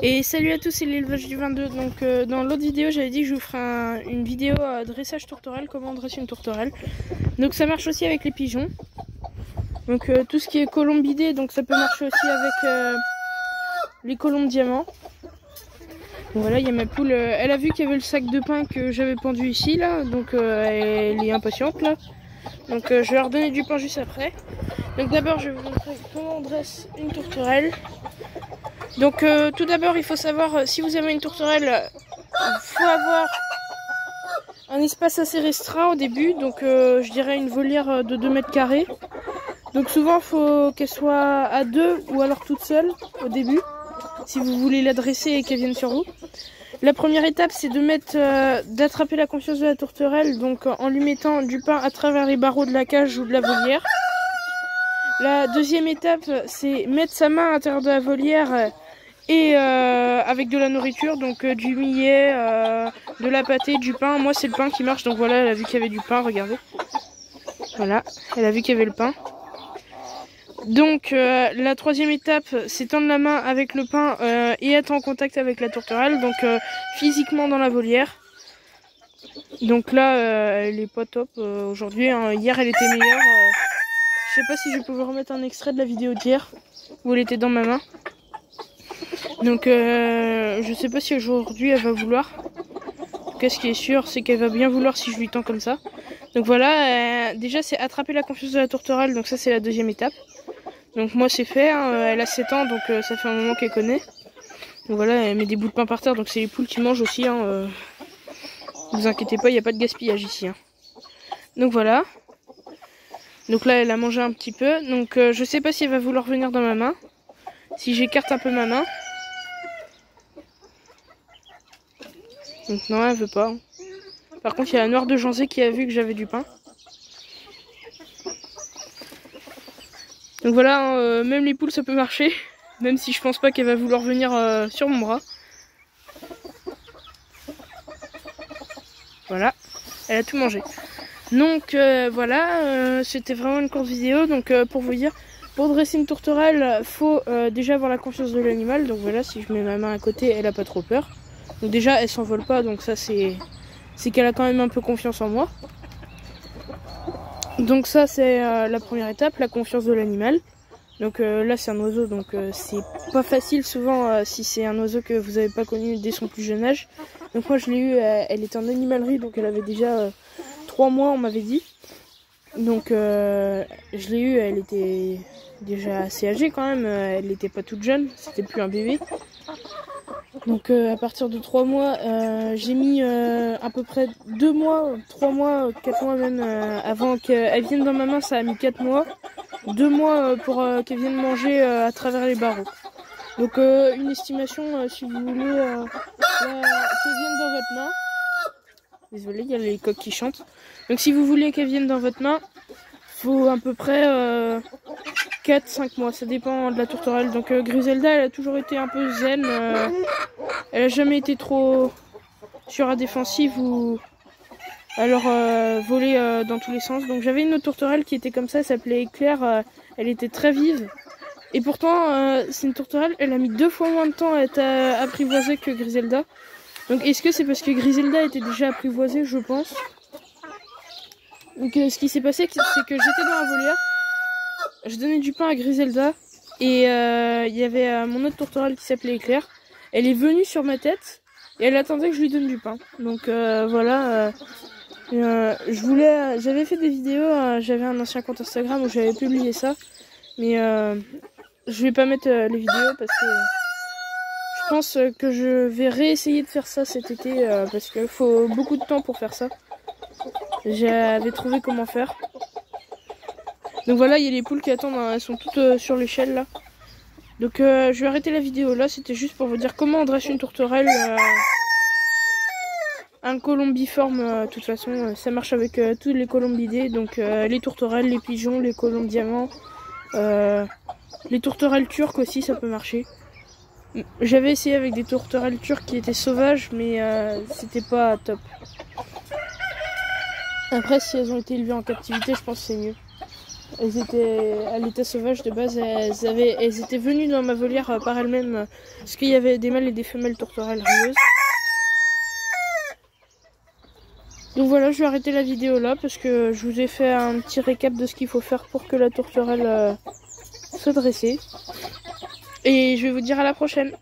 Et salut à tous, c'est l'élevage du 22. Donc dans l'autre vidéo j'avais dit que je vous ferai une vidéo dressage tourterelle, comment dresser une tourterelle. Donc ça marche aussi avec les pigeons. Donc tout ce qui est colombidé, donc ça peut marcher aussi avec les colombes diamants. Donc voilà, il y a ma poule, elle a vu qu'il y avait le sac de pain que j'avais pendu ici là, donc elle est impatiente là. Donc je vais leur donner du pain juste après. Donc d'abord je vais vous montrer comment on dresse une tourterelle. Donc tout d'abord il faut savoir, si vous avez une tourterelle, il faut avoir un espace assez restreint au début. Donc je dirais une volière de 2 mètres carrés. Donc souvent il faut qu'elle soit à 2 ou alors toute seule au début, si vous voulez la dresser et qu'elle vienne sur vous. La première étape c'est de mettre, d'attraper la confiance de la tourterelle, donc en lui mettant du pain à travers les barreaux de la cage ou de la volière. La deuxième étape c'est mettre sa main à l'intérieur de la volière et avec de la nourriture, donc du millet, de la pâtée, du pain. Moi c'est le pain qui marche, donc voilà, elle a vu qu'il y avait du pain, regardez. Voilà, elle a vu qu'il y avait le pain. Donc la troisième étape c'est tendre la main avec le pain et être en contact avec la tourterelle, donc physiquement dans la volière. Donc là elle est pas top aujourd'hui, hein. Hier elle était meilleure. Je sais pas si je peux vous remettre un extrait de la vidéo d'hier où elle était dans ma main. Donc je sais pas si aujourd'hui elle va vouloir. Ce qui est sûr c'est qu'elle va bien vouloir si je lui tends comme ça. Donc voilà, déjà c'est attraper la confiance de la tourterelle, donc ça c'est la deuxième étape. Donc moi c'est fait, hein. Elle a 7 ans, donc ça fait un moment qu'elle connaît. Donc voilà, elle met des bouts de pain par terre, donc c'est les poules qui mangent aussi, hein. Ne vous inquiétez pas, il n'y a pas de gaspillage ici, hein. Donc voilà. Donc là elle a mangé un petit peu, donc je sais pas si elle va vouloir venir dans ma main. Si j'écarte un peu ma main. Donc non, elle veut pas. Par contre, il y a la noire de Janzé qui a vu que j'avais du pain. Donc voilà, hein, même les poules ça peut marcher. Même si je pense pas qu'elle va vouloir venir sur mon bras. Voilà, elle a tout mangé. Donc voilà, c'était vraiment une courte vidéo. Donc pour vous dire, pour dresser une tourterelle, faut déjà avoir la confiance de l'animal. Donc voilà, si je mets ma main à côté, elle a pas trop peur. Donc déjà, elle s'envole pas, donc ça c'est qu'elle a quand même un peu confiance en moi. Donc ça c'est la première étape, la confiance de l'animal. Donc là c'est un oiseau, donc c'est pas facile souvent si c'est un oiseau que vous n'avez pas connu dès son plus jeune âge. Donc moi je l'ai eu, elle était en animalerie, donc elle avait déjà 3 mois on m'avait dit. Donc je l'ai eu, elle était déjà assez âgée quand même, elle n'était pas toute jeune, c'était plus un bébé. Donc à partir de 3 mois, j'ai mis à peu près 2 mois, 3 mois, 4 mois même, avant qu'elle vienne dans ma main, ça a mis 4 mois. 2 mois pour qu'elle vienne manger à travers les barreaux. Donc une estimation, si vous voulez, qu'elle vienne dans votre main. Désolé, il y a les coqs qui chantent. Donc si vous voulez qu'elle vienne dans votre main, faut à peu près 4-5 mois, ça dépend de la tourterelle. Donc Griselda, elle a toujours été un peu zen, elle a jamais été trop sur la défensive ou alors voler dans tous les sens. Donc j'avais une autre tourterelle qui était comme ça, elle s'appelait Éclair, elle était très vive. Et pourtant c'est une tourterelle, elle a mis 2 fois moins de temps à être apprivoisée que Griselda. Donc est-ce que c'est parce que Griselda était déjà apprivoisée, je pense. Donc ce qui s'est passé c'est que j'étais dans la volière, je donnais du pain à Griselda et il y avait mon autre tourterelle qui s'appelait Éclair. Elle est venue sur ma tête et elle attendait que je lui donne du pain. Donc voilà, j'avais fait des vidéos, j'avais un ancien compte Instagram où j'avais publié ça, mais je vais pas mettre les vidéos parce que je pense que je vais réessayer de faire ça cet été parce qu'il faut beaucoup de temps pour faire ça. J'avais trouvé comment faire. Donc voilà, il y a les poules qui attendent, hein, elles sont toutes sur l'échelle là. Donc je vais arrêter la vidéo là, c'était juste pour vous dire comment on dresse une tourterelle. Un colombiforme, de toute façon, ça marche avec tous les colombidés, donc les tourterelles, les pigeons, les colombes diamants, les tourterelles turques aussi, ça peut marcher. J'avais essayé avec des tourterelles turques qui étaient sauvages, mais c'était pas top. Après, si elles ont été élevées en captivité, je pense que c'est mieux. elles étaient sauvages de base. Elles étaient venues dans ma volière par elles-mêmes parce qu'il y avait des mâles et des femelles tourterelles rieuses. Donc voilà, je vais arrêter la vidéo là parce que je vous ai fait un petit récap de ce qu'il faut faire pour que la tourterelle soit dressée. Et je vais vous dire à la prochaine.